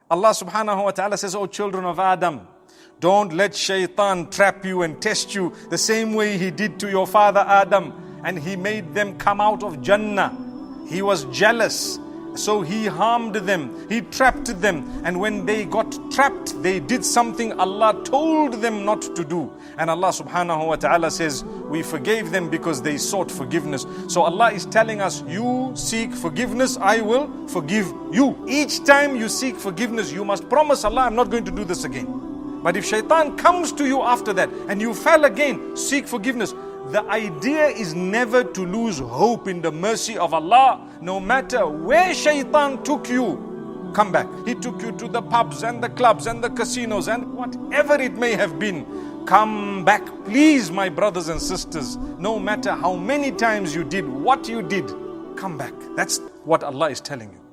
Allah subhanahu wa ta'ala says, "O children of Adam, don't let shaitan trap you and test you the same way he did to your father Adam, and he made them come out of Jannah. He was jealous, so he harmed them, he trapped them, and when they got trapped, they did something Allah told them not to do. And Allah subhanahu wa ta'ala says, we forgave them because they sought forgiveness." So Allah is telling us, you seek forgiveness, I will forgive you. Each time you seek forgiveness, you must promise Allah, I'm not going to do this again. But if shaitan comes to you after that and you fell again, seek forgiveness. The idea is never to lose hope in the mercy of Allah. No matter where shaitan took you, come back. He took you to the pubs and the clubs and the casinos and whatever it may have been. Come back, please, my brothers and sisters. No matter how many times you did what you did, come back. That's what Allah is telling you.